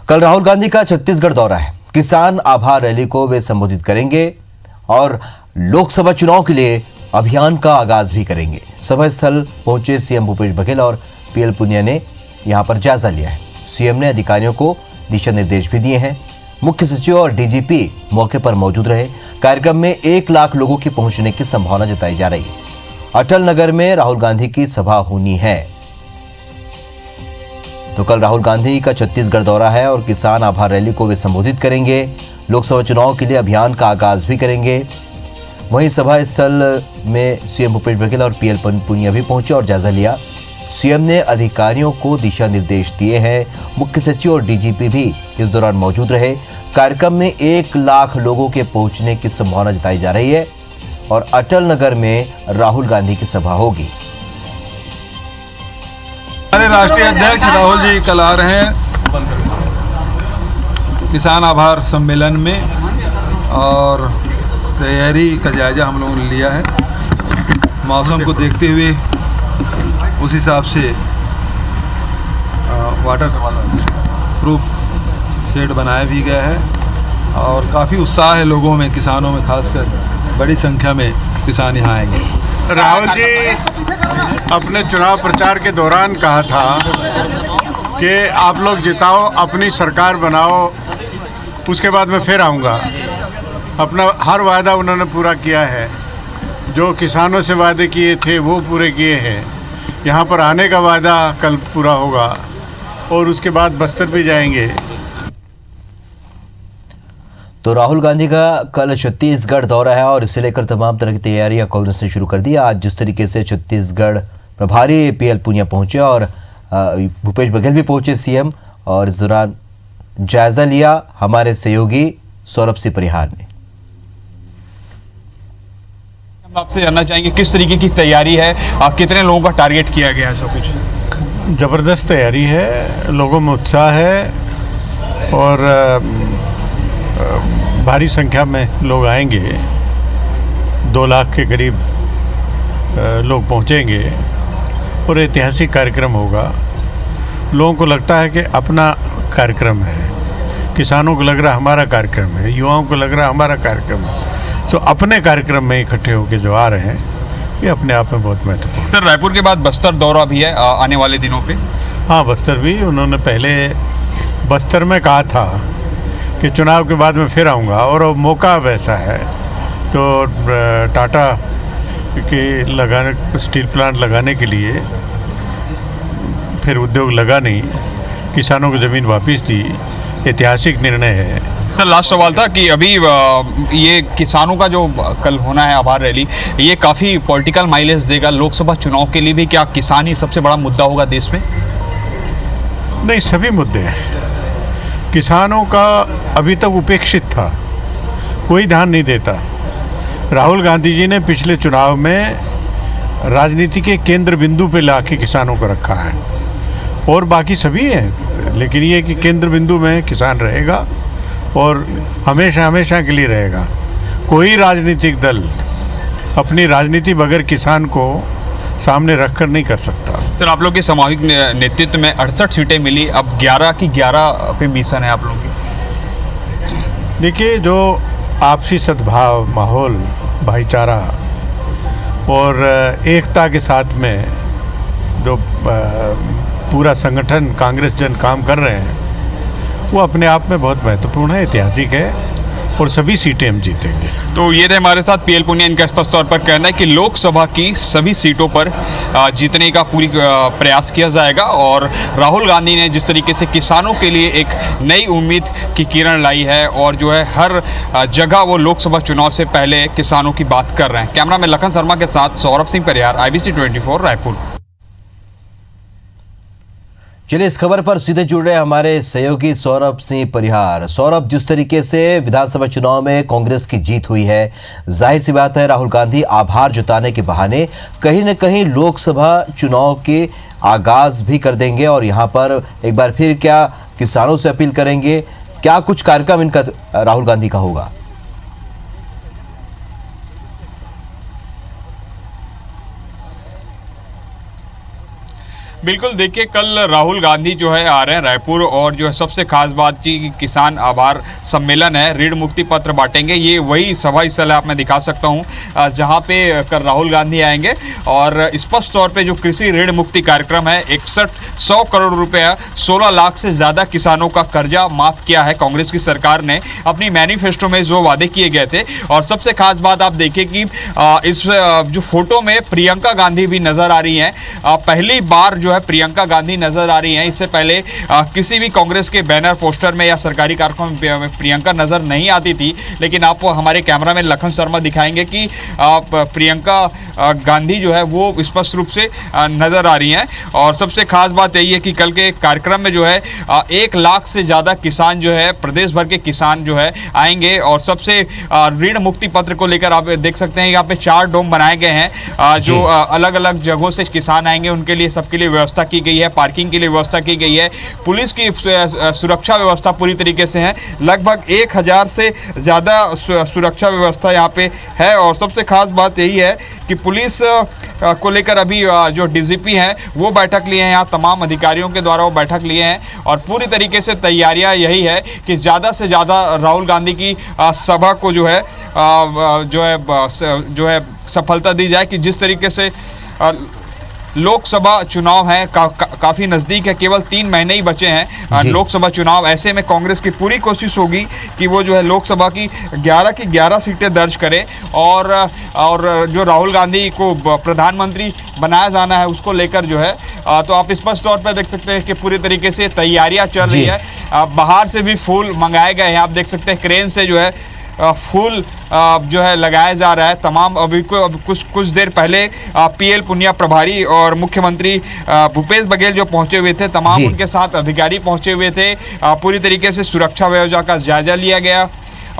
कल राहुल गांधी का छत्तीसगढ़ दौरा है। किसान आभार रैली को वे संबोधित करेंगे और लोकसभा चुनाव के लिए अभियान का आगाज भी करेंगे। सभा स्थल पहुंचे सीएम भूपेश बघेल और पीएल पुनिया ने यहां पर जायजा लिया है। सीएम ने अधिकारियों को दिशा निर्देश भी दिए हैं। मुख्य सचिव और डीजीपी मौके पर मौजूद रहे। कार्यक्रम में 1 लाख लोगों के पहुंचने की संभावना जताई जा रही है। अटल नगर में राहुल गांधी की सभा होनी है। तो कल राहुल गांधी का छत्तीसगढ़ दौरा है और किसान आभार रैली को वे संबोधित करेंगे। लोकसभा चुनाव के लिए अभियान का आगाज भी करेंगे। वहीं सभा स्थल में सीएम भूपेश बघेल और पीएल पुनिया भी पहुंचे और जायजा लिया। सीएम ने अधिकारियों को दिशा निर्देश दिए हैं। मुख्य सचिव और डीजीपी भी इस दौरान मौजूद रहे। कार्यक्रम में 1 लाख लोगों के पहुंचने की संभावना जताई जा रही है और अटल नगर में राहुल गांधी की सभा होगी। हमारे राष्ट्रीय अध्यक्ष राहुल जी कल आ रहे हैं किसान आभार सम्मेलन में और तैयारी का जायजा हम लोगों ने लिया है। मौसम को देखते हुए उस हिसाब से वाटर प्रूफ शेड बनाया भी गया है और काफ़ी उत्साह है लोगों में, किसानों में, खासकर बड़ी संख्या में किसान यहाँ आएंगे। राहुल जी अपने चुनाव प्रचार के दौरान कहा था कि आप लोग जिताओ, अपनी सरकार बनाओ, उसके बाद मैं फिर आऊँगा। अपना हर वादा उन्होंने पूरा किया है। जो किसानों से वादे किए थे वो पूरे किए हैं। यहाँ पर आने का वादा कल पूरा होगा और उसके बाद बस्तर भी जाएंगे। तो राहुल गांधी का कल छत्तीसगढ़ दौरा है और इसे लेकर तमाम तरह की तैयारियां कांग्रेस ने शुरू कर दी। आज जिस तरीके से छत्तीसगढ़ प्रभारी पीएल पुनिया पहुंचे और भूपेश बघेल भी पहुंचे सीएम, और इस दौरान जायजा लिया हमारे सहयोगी सौरभ सिंह परिहार ने। हम आपसे जानना चाहेंगे किस तरीके की तैयारी है, कितने लोगों का टारगेट किया गया है? सब कुछ ज़बरदस्त तैयारी है, लोगों में उत्साह है और भारी संख्या में लोग आएंगे। 2 लाख के करीब लोग पहुंचेंगे और ऐतिहासिक कार्यक्रम होगा। लोगों को लगता है कि अपना कार्यक्रम है, किसानों को लग रहा है हमारा कार्यक्रम है, युवाओं को लग रहा है हमारा कार्यक्रम है। तो अपने कार्यक्रम में इकट्ठे होकर जो आ रहे हैं ये अपने आप में बहुत महत्वपूर्ण है। सर, रायपुर के बाद बस्तर दौरा भी है आने वाले दिनों पे। हाँ, बस्तर भी उन्होंने पहले बस्तर में कहा था कि चुनाव के बाद मैं फिर आऊँगा और अब मौका वैसा है। तो टाटा के स्टील प्लांट लगाने के लिए फिर उद्योग लगा नहीं, किसानों को ज़मीन वापस दी, ऐतिहासिक निर्णय है। सर, लास्ट सवाल था कि अभी ये किसानों का जो कल होना है आभार रैली, ये काफ़ी पॉलिटिकल माइलेज देगा लोकसभा चुनाव के लिए भी। क्या किसान ही सबसे बड़ा मुद्दा होगा देश में? नहीं, सभी मुद्दे हैं। किसानों का अभी तक उपेक्षित था, कोई ध्यान नहीं देता। राहुल गांधी जी ने पिछले चुनाव में राजनीति के केंद्र बिंदु पे लाके किसानों को रखा है और बाकी सभी हैं, लेकिन ये कि केंद्र बिंदु में किसान रहेगा और हमेशा हमेशा के लिए रहेगा। कोई राजनीतिक दल अपनी राजनीति बगैर किसान को सामने रखकर नहीं कर सकता। सर, आप लोग के सामूहिक नेतृत्व में 68 सीटें मिली, अब 11 की 11 पे मिशन है आप लोगों की। देखिए, जो आपसी सद्भाव, माहौल, भाईचारा और एकता के साथ में जो पूरा संगठन कांग्रेस जन काम कर रहे हैं वो अपने आप में बहुत महत्वपूर्ण है, ऐतिहासिक है और सभी सीटें हम जीतेंगे। तो ये थे हमारे साथ पीएल पुनिया। इनका स्पष्ट तौर पर कहना है कि लोकसभा की सभी सीटों पर जीतने का पूरी प्रयास किया जाएगा और राहुल गांधी ने जिस तरीके से किसानों के लिए एक नई उम्मीद की किरण लाई है और जो है हर जगह वो लोकसभा चुनाव से पहले किसानों की बात कर रहे हैं। कैमरा में लखन शर्मा के साथ सौरभ सिंह परिहार, IBC 24 रायपुर। चलिए इस खबर पर सीधे जुड़ रहे हमारे सहयोगी सौरभ सिंह परिहार। सौरभ, जिस तरीके से विधानसभा चुनाव में कांग्रेस की जीत हुई है, जाहिर सी बात है राहुल गांधी आभार जताने के बहाने कहीं न कहीं लोकसभा चुनाव के आगाज भी कर देंगे और यहां पर एक बार फिर क्या किसानों से अपील करेंगे? क्या कुछ कार्यक्रम इनका राहुल गांधी का होगा? बिल्कुल, देखिए कल राहुल गांधी जो है आ रहे हैं रायपुर, और जो है सबसे खास बात की किसान आभार सम्मेलन है, ऋण मुक्ति पत्र बांटेंगे। ये वही सभा स्थल है, आप मैं दिखा सकता हूँ, जहाँ पे कल राहुल गांधी आएंगे। और स्पष्ट तौर पे जो कृषि ऋण मुक्ति कार्यक्रम है, 6100 करोड़ रुपया, 16 लाख से ज़्यादा किसानों का कर्जा माफ किया है कांग्रेस की सरकार ने अपनी मैनिफेस्टो में जो वादे किए गए थे। और सबसे खास बात आप देखिए कि इस जो फोटो में प्रियंका गांधी भी नजर आ रही हैं। पहली बार जो है प्रियंका गांधी नजर आ रही हैं। इससे पहले किसी भी कांग्रेस के बैनर, पोस्टर में या सरकारी कार्यक्रम में प्रियंका नजर नहीं आती थी। लेकिन आप हमारे कैमरा में लखन शर्मा दिखाएंगे कि प्रियंका गांधी जो है वो स्पष्ट रूप से नजर आ रही हैं। और सबसे खास बात यही है कि कल के कार्यक्रम में जो है 1 लाख से ज़्यादा किसान जो है, प्रदेश भर के किसान जो है आएंगे। और सबसे ऋण मुक्ति पत्र को लेकर आप देख सकते हैं यहाँ पे 4 डोम बनाए गए हैं, जो अलग अलग जगहों से किसान आएंगे उनके लिए, सबके लिए व्यवस्था की गई है। पार्किंग के लिए व्यवस्था की गई है। पुलिस की सुरक्षा व्यवस्था पूरी तरीके से है। लगभग 1000 से ज़्यादा सुरक्षा व्यवस्था यहाँ पे है। और सबसे खास बात यही है कि पुलिस को लेकर अभी जो डीजीपी हैं वो बैठक लिए हैं, यहाँ तमाम अधिकारियों के द्वारा वो बैठक लिए हैं। और पूरी तरीके से तैयारियां यही है कि ज़्यादा से ज़्यादा राहुल गांधी की सभा को जो है सफलता दी जाए। कि जिस तरीके से लोकसभा चुनाव है काफ़ी नज़दीक है, केवल 3 महीने ही बचे हैं लोकसभा चुनाव। ऐसे में कांग्रेस की पूरी कोशिश होगी कि वो जो है लोकसभा की 11 की 11 सीटें दर्ज करे। और जो राहुल गांधी को प्रधानमंत्री बनाया जाना है उसको लेकर जो है, तो आप स्पष्ट तौर पर देख सकते हैं कि पूरी तरीके से तैयारियां चल रही है। बाहर से भी फूल मंगाए गए हैं, आप देख सकते हैं क्रेन से जो है फूल जो है लगाया जा रहा है। तमाम अभी कुछ देर पहले पीएल पुनिया प्रभारी और मुख्यमंत्री भूपेश बघेल जो पहुंचे हुए थे, तमाम उनके साथ अधिकारी पहुंचे हुए थे। पूरी तरीके से सुरक्षा व्यवस्था का जायजा लिया गया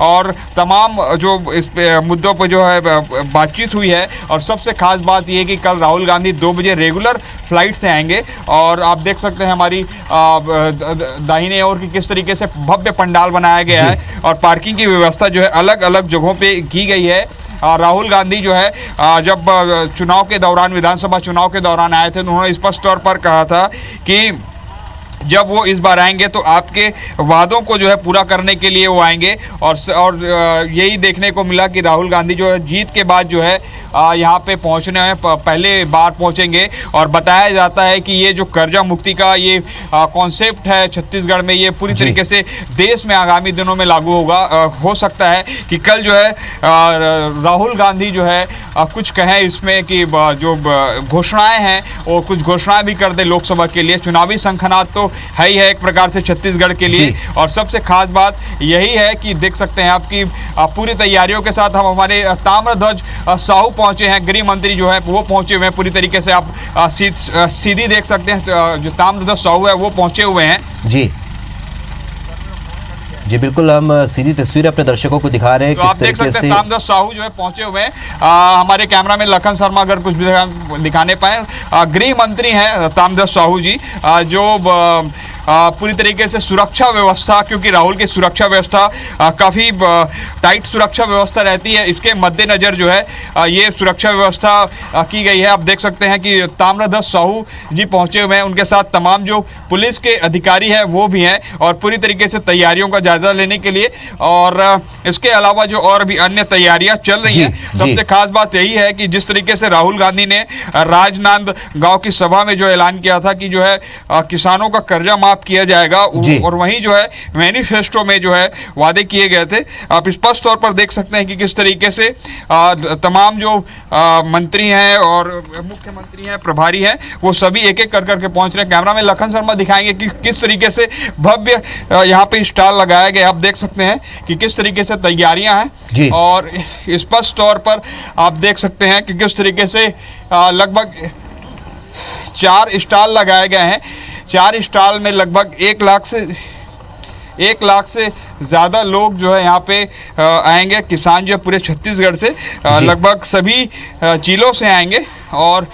और तमाम जो इस मुद्दों पर जो है बातचीत हुई है। और सबसे खास बात यह है कि कल राहुल गांधी 2 बजे रेगुलर फ्लाइट से आएंगे। और आप देख सकते हैं हमारी दाहिने ओर की किस तरीके से भव्य पंडाल बनाया गया है और पार्किंग की व्यवस्था जो है अलग अलग जगहों पे की गई है। राहुल गांधी जो है जब चुनाव के दौरान, विधानसभा चुनाव के दौरान आए थे, उन्होंने स्पष्ट तौर पर कहा था कि जब वो इस बार आएंगे तो आपके वादों को जो है पूरा करने के लिए वो आएंगे। और यही देखने को मिला कि राहुल गांधी जो है जीत के बाद जो है यहाँ पे पहुँचने में पहले बार पहुँचेंगे। और बताया जाता है कि ये जो कर्जा मुक्ति का ये कॉन्सेप्ट है छत्तीसगढ़ में, ये पूरी तरीके से देश में आगामी दिनों में लागू होगा। हो सकता है कि कल जो है राहुल गांधी जो है कुछ कहें इसमें कि जो घोषणाएँ हैं वो कुछ घोषणाएँ भी कर दे लोकसभा के लिए। चुनावी संखनात तो है ही है एक प्रकार से छत्तीसगढ़ के लिए। और सबसे खास बात यही है कि देख सकते हैं आपकी पूरी तैयारियों के साथ हम हमारे ताम्रध्वज साहू पहुंचे हैं, गृह मंत्री जो है वो पहुंचे हुए हैं। पूरी तरीके से आप सीधी देख सकते हैं, जो ताम्रध्वज साहू है वो पहुंचे हुए हैं। जी बिल्कुल, हम सीधी तस्वीर अपने दर्शकों को दिखा रहे हैं। तो आप देख सकते हैं ताम्रध्वज साहू जो है पहुंचे हुए हैं। हमारे कैमरा में लखन शर्मा अगर कुछ भी दिखाने पाए, गृह मंत्री हैं ताम्रध्वज साहू जी, जो पूरी तरीके से सुरक्षा व्यवस्था, क्योंकि राहुल की सुरक्षा व्यवस्था काफ़ी टाइट सुरक्षा व्यवस्था रहती है, इसके मद्देनज़र जो है ये सुरक्षा व्यवस्था की गई है। आप देख सकते हैं कि ताम्रध्वज साहू जी पहुंचे हुए हैं, उनके साथ तमाम जो पुलिस के अधिकारी हैं वो भी हैं और पूरी तरीके से तैयारियों का जायजा लेने के लिए। और इसके अलावा जो और भी अन्य तैयारियां चल रही हैं। सबसे खास बात यही है कि जिस तरीके से राहुल गांधी ने राजनांदगांव की सभा में जो ऐलान किया था कि जो है किसानों का कर्जा माफ किया जाएगा, और वहीं जो है मैनिफेस्टो में जो है वादे किए गए थे। आप स्पष्ट तौर पर देख सकते हैं कि किस तरीके से तमाम जो मंत्री हैं और मुख्यमंत्री हैं, प्रभारी हैं, वो सभी एक एक कर करके पहुंच रहे हैं। कैमरा में लखन शर्मा दिखाएंगे कि किस तरीके से भव्य यहाँ पे स्टॉल लगाया गया। आप देख सकते हैं कि किस तरीके से तैयारियां हैं और स्पष्ट तौर पर आप देख सकते हैं कि किस तरीके से लगभग 4 स्टॉल लगाए गए हैं। 4 स्टॉल में लगभग 1 लाख से ज़्यादा लोग जो है यहाँ पे आएंगे। किसान जो पूरे छत्तीसगढ़ से लगभग सभी जिलों से आएंगे। और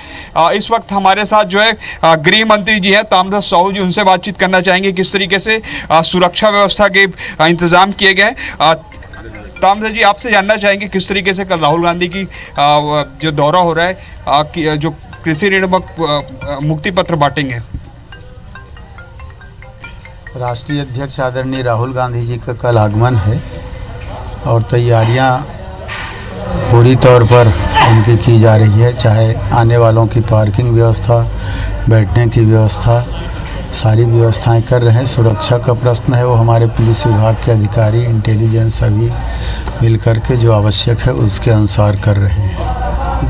इस वक्त हमारे साथ जो है गृह मंत्री जी हैं ताम्रध्वज साहू जी, उनसे बातचीत करना चाहेंगे किस तरीके से सुरक्षा व्यवस्था के इंतज़ाम किए गए। ताम्रध्वज जी, आपसे जानना चाहेंगे किस तरीके से कल राहुल गांधी की जो दौरा हो रहा है, जो कृषि ऋण मुक्ति पत्र बांटेंगे? राष्ट्रीय अध्यक्ष आदरणीय राहुल गांधी जी का कल आगमन है और तैयारियां पूरी तौर पर उनकी की जा रही है। चाहे आने वालों की पार्किंग व्यवस्था, बैठने की व्यवस्था, सारी व्यवस्थाएं कर रहे हैं। सुरक्षा का प्रश्न है, वो हमारे पुलिस विभाग के अधिकारी, इंटेलिजेंस सभी मिल करके जो आवश्यक है उसके अनुसार कर रहे हैं।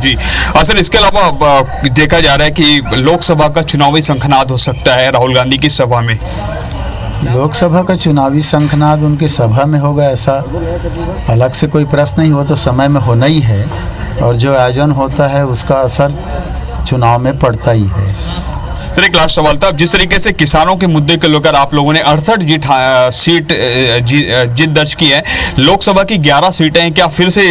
जी सर, इसके अलावा देखा जा रहा है कि लोकसभा का चुनावी शंखनाद हो सकता है राहुल गांधी की सभा में। लोकसभा का चुनावी शंखनाद उनकी सभा में होगा, ऐसा अलग से कोई प्रश्न नहीं, वो तो समय में होना ही है और जो आयोजन होता है उसका असर चुनाव में पड़ता ही है। सर, एक लास्ट सवाल था। जिस तरीके से किसानों के मुद्दे को लेकर आप लोगों ने 68 सीट जीत दर्ज की है, लोकसभा की 11 सीटें हैं, क्या फिर से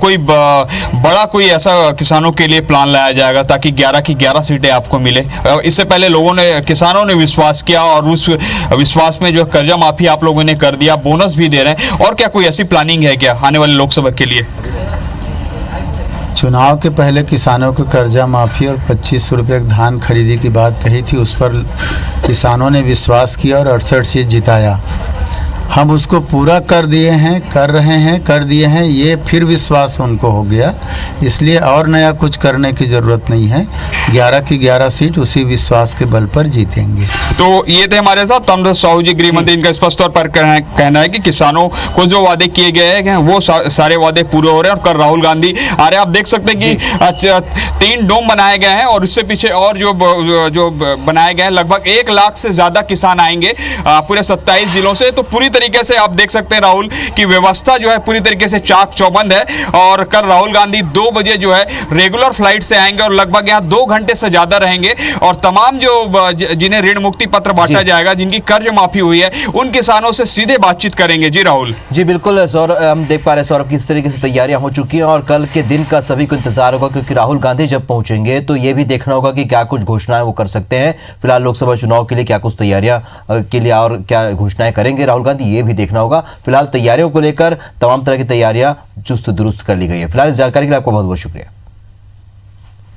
कोई बड़ा कोई ऐसा किसानों के लिए प्लान लाया जाएगा ताकि 11 की 11 सीटें आपको मिले? इससे पहले किसानों ने विश्वास किया और उस विश्वास में जो कर्जा माफी आप लोगों ने कर दिया, बोनस भी दे रहे हैं, और क्या कोई ऐसी प्लानिंग है क्या आने वाले लोकसभा के लिए? चुनाव के पहले किसानों को कर्जा माफ़ी और 2500 रुपये धान खरीदी की बात कही थी, उस पर किसानों ने विश्वास किया और 68 सीट जिताया। हम उसको पूरा कर दिए हैं, कर रहे हैं, कर दिए हैं, ये फिर विश्वास उनको हो गया, इसलिए और नया कुछ करने की ज़रूरत नहीं है। 11 की 11 सीट उसी विश्वास के बल पर जीतेंगे। तो ये थे हमारे साथ ताम्रध्वज साहू जी, गृह मंत्री। इनका स्पष्ट तौर पर कहना है कि किसानों को जो वादे किए गए हैं वो सारे वादे पूरे हो रहे हैं और कल राहुल गांधी आ रहे हैं। आप देख सकते हैं कि 3 डोम बनाए गए हैं और उससे पीछे और जो बनाए गए हैं, लगभग 1 लाख से ज़्यादा किसान आएंगे पूरे 27 जिलों से। तो पूरी तरीके से आप देख सकते हैं राहुल की व्यवस्था जो है पूरी तरीके से चाक चौबंद है और कल राहुल गांधी 2 बजे जो है रेगुलर फ्लाइट से आएंगे और लगभग यहाँ 2 घंटे से ज्यादा रहेंगे और तमाम जो जिन्हें ऋण मुक्ति पत्र बांटा जाएगा, जिनकी कर्ज माफी हुई है, उन किसानों से सीधे बातचीत करेंगे। जी राहुल। जी बिल्कुल सौरभ, हम देख पा रहे हैं सौरभ किस तरीके से तैयारियां हो चुकी हैं और कल के दिन का सभी को इंतजार होगा, क्योंकि राहुल गांधी जब पहुंचेंगे तो ये भी देखना होगा कि क्या कुछ घोषणाएं वो कर सकते हैं। फिलहाल लोकसभा चुनाव के लिए क्या कुछ तैयारियां के लिए और क्या घोषणाएं करेंगे राहुल गांधी, ये भी देखना होगा। फिलहाल तैयारियों को लेकर तमाम तरह की तैयारियां चुस्त दुरुस्त कर ली गई है। फिलहाल इस जानकारी के लिए आपका बहुत बहुत शुक्रिया।